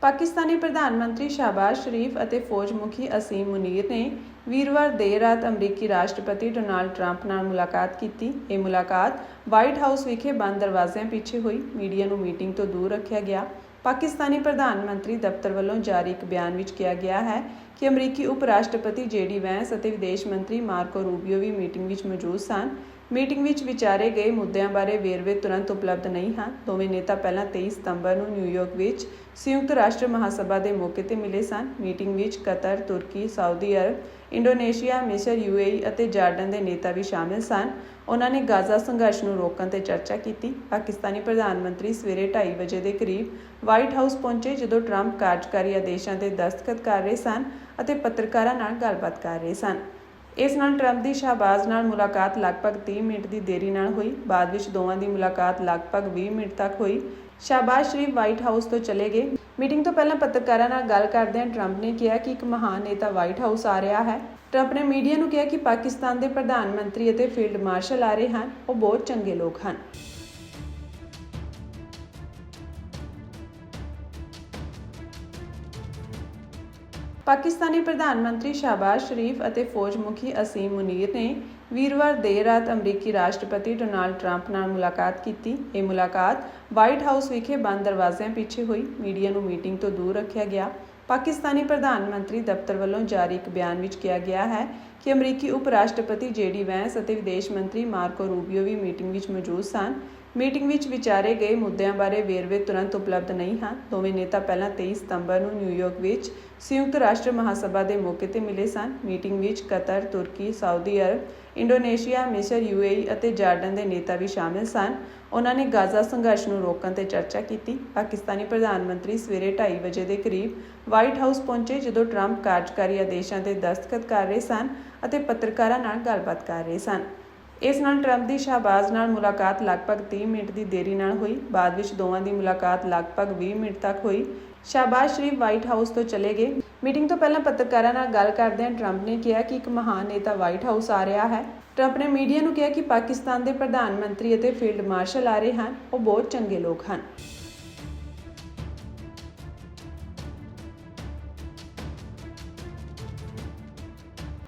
ਪਾਕਿਸਤਾਨੀ ਪ੍ਰਧਾਨ ਮੰਤਰੀ ਸ਼ਾਹਬਾਜ਼ ਸ਼ਰੀਫ ਅਤੇ ਫੌਜ ਮੁਖੀ ਅਸੀਮ ਮੁਨੀਰ ਨੇ ਵੀਰਵਾਰ ਦੇਰ ਰਾਤ ਅਮਰੀਕੀ ਰਾਸ਼ਟਰਪਤੀ ਡੋਨਾਲਡ ਟਰੰਪ ਨਾਲ ਮੁਲਾਕਾਤ ਕੀਤੀ। ਇਹ ਮੁਲਾਕਾਤ ਵਾਈਟ ਹਾਊਸ ਵਿਖੇ ਬੰਦ ਦਰਵਾਜ਼ਿਆਂ ਪਿੱਛੇ ਹੋਈ। ਮੀਡੀਆ ਨੂੰ ਮੀਟਿੰਗ ਤੋਂ ਦੂਰ ਰੱਖਿਆ ਗਿਆ। ਪਾਕਿਸਤਾਨੀ ਪ੍ਰਧਾਨ ਮੰਤਰੀ ਦਫ਼ਤਰ ਵੱਲੋਂ ਜਾਰੀ ਇੱਕ ਬਿਆਨ ਵਿੱਚ ਕਿਹਾ ਗਿਆ ਹੈ ਕਿ ਅਮਰੀਕੀ ਉਪ ਰਾਸ਼ਟਰਪਤੀ JD ਵੈਂਸ ਅਤੇ ਵਿਦੇਸ਼ ਮੰਤਰੀ ਮਾਰਕੋ ਰੂਬੀਓ ਵੀ ਮੀਟਿੰਗ ਵਿੱਚ ਮੌਜੂਦ ਸਨ। ਮੀਟਿੰਗ ਵਿੱਚ ਵਿਚਾਰੇ ਗਏ ਮੁੱਦਿਆਂ ਬਾਰੇ ਵੇਰਵੇ ਤੁਰੰਤ ਉਪਲਬਧ ਨਹੀਂ ਹਨ। ਦੋਵੇਂ ਨੇਤਾ ਪਹਿਲਾਂ 23 ਸਤੰਬਰ ਨੂੰ ਨਿਊਯਾਰਕ ਵਿੱਚ ਸੰਯੁਕਤ ਰਾਸ਼ਟਰ ਮਹਾਸਭਾ ਦੇ ਮੌਕੇ ਤੇ ਮਿਲੇ ਸਨ। ਮੀਟਿੰਗ ਵਿੱਚ ਕਤਰ, ਤੁਰਕੀ, ਸਾਊਦੀ ਅਰਬ, ਇੰਡੋਨੇਸ਼ੀਆ, ਮਿਸਰ, UAE ਅਤੇ ਜਾਰਡਨ ਦੇ ਨੇਤਾ ਵੀ ਸ਼ਾਮਿਲ ਸਨ। ਉਹਨਾਂ ਨੇ ਗਾਜ਼ਾ ਸੰਘਰਸ਼ ਨੂੰ ਰੋਕਣ ਤੇ ਚਰਚਾ ਕੀਤੀ। ਪਾਕਿਸਤਾਨੀ ਪ੍ਰਧਾਨ ਮੰਤਰੀ ਸਵੇਰੇ 2:30 ਵਜੇ ਦੇ ਕਰੀਬ ਵਾਈਟ ਹਾਊਸ ਪਹੁੰਚੇ, ਜਦੋਂ ਟਰੰਪ ਕਾਰਜਕਾਰੀ ਆਦੇਸ਼ਾਂ ਤੇ ਦਸਤਖਤ ਕਰ ਰਹੇ ਸਨ ਅਤੇ ਪੱਤਰਕਾਰਾਂ ਨਾਲ ਗੱਲਬਾਤ ਕਰ ਰਹੇ ਸਨ। ਇਸ ਨਾਲ ਟਰੰਪ ਦੀ ਸ਼ਾਹਬਾਜ਼ ਨਾਲ ਮੁਲਾਕਾਤ ਲਗਭਗ 30 ਮਿੰਟ ਦੀ ਦੇਰੀ ਨਾਲ ਹੋਈ। ਬਾਅਦ ਵਿੱਚ ਦੋਵਾਂ ਦੀ ਮੁਲਾਕਾਤ ਲਗਭਗ 20 ਮਿੰਟ ਤੱਕ ਹੋਈ। ਸ਼ਾਹਬਾਜ਼ ਸ਼ਰੀਫ ਵਾਈਟ ਹਾਊਸ ਤੋਂ ਚਲੇ ਗਏ। ਮੀਟਿੰਗ ਤੋਂ ਪਹਿਲਾਂ ਪੱਤਰਕਾਰਾਂ ਨਾਲ ਗੱਲ ਕਰਦਿਆਂ ਟਰੰਪ ਨੇ ਕਿਹਾ ਕਿ ਇੱਕ ਮਹਾਨ ਨੇਤਾ ਵਾਈਟ ਹਾਊਸ ਆ ਰਿਹਾ ਹੈ। ਟਰੰਪ ਨੇ ਮੀਡੀਆ ਨੂੰ ਕਿਹਾ ਕਿ ਪਾਕਿਸਤਾਨ ਦੇ ਪ੍ਰਧਾਨ ਮੰਤਰੀ ਅਤੇ ਫੀਲਡ ਮਾਰਸ਼ਲ ਆ ਰਹੇ ਹਨ। ਉਹ ਬਹੁਤ ਚੰਗੇ ਲੋਕ ਹਨ। ਪਾਕਿਸਤਾਨੀ ਪ੍ਰਧਾਨ ਮੰਤਰੀ ਸ਼ਾਹਬਾਜ਼ ਸ਼ਰੀਫ ਅਤੇ ਫੌਜ ਮੁਖੀ ਅਸੀਮ ਮੁਨੀਰ ਨੇ ਵੀਰਵਾਰ ਦੇਰ ਰਾਤ ਅਮਰੀਕੀ ਰਾਸ਼ਟਰਪਤੀ ਡੋਨਾਲਡ ਟਰੰਪ ਨਾਲ ਮੁਲਾਕਾਤ ਕੀਤੀ। ਇਹ ਮੁਲਾਕਾਤ ਵਾਈਟ ਹਾਊਸ ਵਿਖੇ ਬੰਦ ਦਰਵਾਜ਼ਿਆਂ ਪਿੱਛੇ ਹੋਈ। ਮੀਡੀਆ ਨੂੰ ਮੀਟਿੰਗ ਤੋਂ ਦੂਰ ਰੱਖਿਆ ਗਿਆ। ਪਾਕਿਸਤਾਨੀ ਪ੍ਰਧਾਨ ਮੰਤਰੀ ਦਫ਼ਤਰ ਵੱਲੋਂ ਜਾਰੀ ਇੱਕ ਬਿਆਨ ਵਿੱਚ ਕਿਹਾ ਗਿਆ ਹੈ ਕਿ ਅਮਰੀਕੀ ਉਪ ਰਾਸ਼ਟਰਪਤੀ JD ਵੈਂਸ ਅਤੇ ਵਿਦੇਸ਼ ਮੰਤਰੀ ਮਾਰਕੋ ਰੂਬੀਓ ਵੀ ਮੀਟਿੰਗ ਵਿੱਚ ਮੌਜੂਦ ਸਨ। ਮੀਟਿੰਗ ਵਿੱਚ ਵਿਚਾਰੇ ਗਏ ਮੁੱਦਿਆਂ ਬਾਰੇ ਵੇਰਵੇ ਤੁਰੰਤ ਉਪਲਬਧ ਨਹੀਂ ਹਨ। ਦੋਵੇਂ ਨੇਤਾ ਪਹਿਲਾਂ 23 ਸਤੰਬਰ ਨੂੰ ਨਿਊਯਾਰਕ ਵਿੱਚ ਸੰਯੁਕਤ ਰਾਸ਼ਟਰ ਮਹਾਸਭਾ ਦੇ ਮੌਕੇ ਤੇ ਮਿਲੇ ਸਨ। ਮੀਟਿੰਗ ਵਿੱਚ ਕਤਰ, ਤੁਰਕੀ, ਸਾਊਦੀ ਅਰਬ, ਇੰਡੋਨੇਸ਼ੀਆ, ਮਿਸਰ, UAE ਅਤੇ ਜਾਰਡਨ ਦੇ ਨੇਤਾ ਵੀ ਸ਼ਾਮਿਲ ਸਨ। ਉਹਨਾਂ ਨੇ ਗਾਜ਼ਾ ਸੰਘਰਸ਼ ਨੂੰ ਰੋਕਣ ਤੇ ਚਰਚਾ ਕੀਤੀ। ਪਾਕਿਸਤਾਨੀ ਪ੍ਰਧਾਨ ਮੰਤਰੀ ਸਵੇਰੇ 2:30 ਵਜੇ ਦੇ ਕਰੀਬ ਵਾਈਟ ਹਾਊਸ ਪਹੁੰਚੇ, ਜਦੋਂ ਟਰੰਪ ਕਾਰਜਕਾਰੀ ਆਦੇਸ਼ਾਂ ਤੇ ਦਸਤਖਤ ਕਰ ਰਹੇ ਸਨ ਅਤੇ ਪੱਤਰਕਾਰਾਂ ਨਾਲ ਗੱਲਬਾਤ ਕਰ ਰਹੇ ਸਨ। ਇਸ ਨਾਲ ਟਰੰਪ ਦੀ ਸ਼ਾਹਬਾਜ਼ ਨਾਲ ਮੁਲਾਕਾਤ ਲਗਭਗ 30 ਮਿੰਟ ਦੀ ਦੇਰੀ ਨਾਲ ਹੋਈ। ਬਾਅਦ ਵਿੱਚ ਦੋਵਾਂ ਦੀ ਮੁਲਾਕਾਤ ਲਗਭਗ 20 ਮਿੰਟ ਤੱਕ ਹੋਈ। ਸ਼ਾਹਬਾਜ਼ ਸ਼ਰੀਫ ਵਾਈਟ ਹਾਊਸ ਤੋਂ ਚਲੇ ਗਏ। ਮੀਟਿੰਗ ਤੋਂ ਪਹਿਲਾਂ ਪੱਤਰਕਾਰਾਂ ਨਾਲ ਗੱਲ ਕਰਦਿਆਂ ਟਰੰਪ ਨੇ ਕਿਹਾ ਕਿ ਇੱਕ ਮਹਾਨ ਨੇਤਾ ਵਾਈਟ ਹਾਊਸ ਆ ਰਿਹਾ ਹੈ। ਟਰੰਪ ਨੇ ਮੀਡੀਆ ਨੂੰ ਕਿਹਾ ਕਿ ਪਾਕਿਸਤਾਨ ਦੇ ਪ੍ਰਧਾਨ ਮੰਤਰੀ ਅਤੇ ਫੀਲਡ ਮਾਰਸ਼ਲ ਆ ਰਹੇ ਹਨ। ਉਹ ਬਹੁਤ ਚੰਗੇ ਲੋਕ ਹਨ।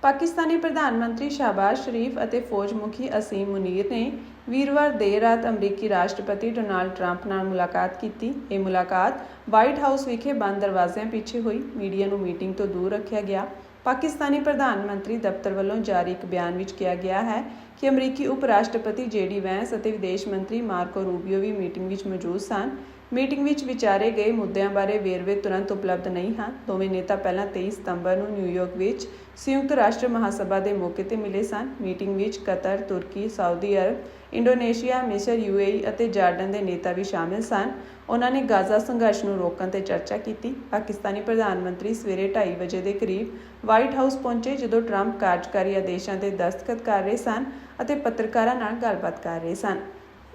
ਪਾਕਿਸਤਾਨੀ ਪ੍ਰਧਾਨ ਮੰਤਰੀ ਸ਼ਾਹਬਾਜ਼ ਸ਼ਰੀਫ ਅਤੇ ਫੌਜ ਮੁਖੀ ਅਸੀਮ ਮੁਨੀਰ ਨੇ ਵੀਰਵਾਰ ਦੇਰ ਰਾਤ ਅਮਰੀਕੀ ਰਾਸ਼ਟਰਪਤੀ ਡੋਨਾਲਡ ਟਰੰਪ ਨਾਲ ਮੁਲਾਕਾਤ ਕੀਤੀ। ਇਹ ਮੁਲਾਕਾਤ ਵਾਈਟ ਹਾਊਸ ਵਿਖੇ ਬੰਦ ਦਰਵਾਜ਼ਿਆਂ ਪਿੱਛੇ ਹੋਈ। ਮੀਡੀਆ ਨੂੰ ਮੀਟਿੰਗ ਤੋਂ ਦੂਰ ਰੱਖਿਆ ਗਿਆ। ਪਾਕਿਸਤਾਨੀ ਪ੍ਰਧਾਨ ਮੰਤਰੀ ਦਫ਼ਤਰ ਵੱਲੋਂ ਜਾਰੀ ਇੱਕ ਬਿਆਨ ਵਿੱਚ ਕਿਹਾ ਗਿਆ ਹੈ ਕਿ ਅਮਰੀਕੀ ਉਪ ਰਾਸ਼ਟਰਪਤੀ JD ਵੈਂਸ ਅਤੇ ਵਿਦੇਸ਼ ਮੰਤਰੀ ਮਾਰਕੋ ਰੂਬੀਓ ਵੀ ਮੀਟਿੰਗ ਵਿੱਚ ਮੌਜੂਦ ਸਨ। ਮੀਟਿੰਗ ਵਿੱਚ ਵਿਚਾਰੇ ਗਏ ਮੁੱਦਿਆਂ ਬਾਰੇ ਵੇਰਵੇ ਤੁਰੰਤ ਉਪਲਬਧ ਨਹੀਂ ਹਨ। ਦੋਵੇਂ ਨੇਤਾ ਪਹਿਲਾਂ 23 ਸਤੰਬਰ ਨੂੰ ਨਿਊਯਾਰਕ ਵਿੱਚ ਸੰਯੁਕਤ ਰਾਸ਼ਟਰ ਮਹਾਸਭਾ ਦੇ ਮੌਕੇ ਤੇ ਮਿਲੇ ਸਨ। ਮੀਟਿੰਗ ਵਿੱਚ ਕਤਰ, ਤੁਰਕੀ, ਸਾਊਦੀ ਅਰਬ, ਇੰਡੋਨੇਸ਼ੀਆ, ਮਿਸਰ, UAE ਅਤੇ ਜਾਰਡਨ ਦੇ ਨੇਤਾ ਵੀ ਸ਼ਾਮਿਲ ਸਨ। ਉਹਨਾਂ ਨੇ ਗਾਜ਼ਾ ਸੰਘਰਸ਼ ਨੂੰ ਰੋਕਣ ਤੇ ਚਰਚਾ ਕੀਤੀ। ਪਾਕਿਸਤਾਨੀ ਪ੍ਰਧਾਨ ਮੰਤਰੀ ਸਵੇਰੇ 2:30 ਵਜੇ ਦੇ ਕਰੀਬ ਵਾਈਟ ਹਾਊਸ ਪਹੁੰਚੇ, ਜਦੋਂ ਟਰੰਪ ਕਾਰਜਕਾਰੀ ਆਦੇਸ਼ਾਂ ਤੇ ਦਸਤਖਤ ਕਰ ਰਹੇ ਸਨ ਅਤੇ ਪੱਤਰਕਾਰਾਂ ਨਾਲ ਗੱਲਬਾਤ ਕਰ ਰਹੇ ਸਨ।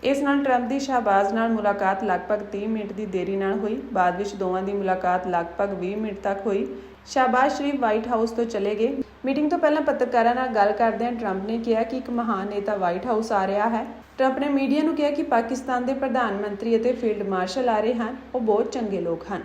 ਇਸ ਨਾਲ ਟਰੰਪ ਦੀ ਸ਼ਾਹਬਾਜ਼ ਨਾਲ ਮੁਲਾਕਾਤ ਲਗਭਗ 30 ਮਿੰਟ ਦੀ ਦੇਰੀ ਨਾਲ ਹੋਈ। ਬਾਅਦ ਵਿੱਚ ਦੋਵਾਂ ਦੀ ਮੁਲਾਕਾਤ ਲਗਭਗ 20 ਮਿੰਟ ਤੱਕ ਹੋਈ। ਸ਼ਾਹਬਾਜ਼ ਸ਼ਰੀਫ ਵਾਈਟ ਹਾਊਸ ਤੋਂ ਚਲੇ ਗਏ। ਮੀਟਿੰਗ ਤੋਂ ਪਹਿਲਾਂ ਪੱਤਰਕਾਰਾਂ ਨਾਲ ਗੱਲ ਕਰਦਿਆਂ ਟਰੰਪ ਨੇ ਕਿਹਾ ਕਿ ਇੱਕ ਮਹਾਨ ਨੇਤਾ ਵਾਈਟ ਹਾਊਸ ਆ ਰਿਹਾ ਹੈ। ਟਰੰਪ ਨੇ ਮੀਡੀਆ ਨੂੰ ਕਿਹਾ ਕਿ ਪਾਕਿਸਤਾਨ ਦੇ ਪ੍ਰਧਾਨ ਮੰਤਰੀ ਅਤੇ ਫੀਲਡ ਮਾਰਸ਼ਲ ਆ ਰਹੇ ਹਨ। ਉਹ ਬਹੁਤ ਚੰਗੇ ਲੋਕ ਹਨ।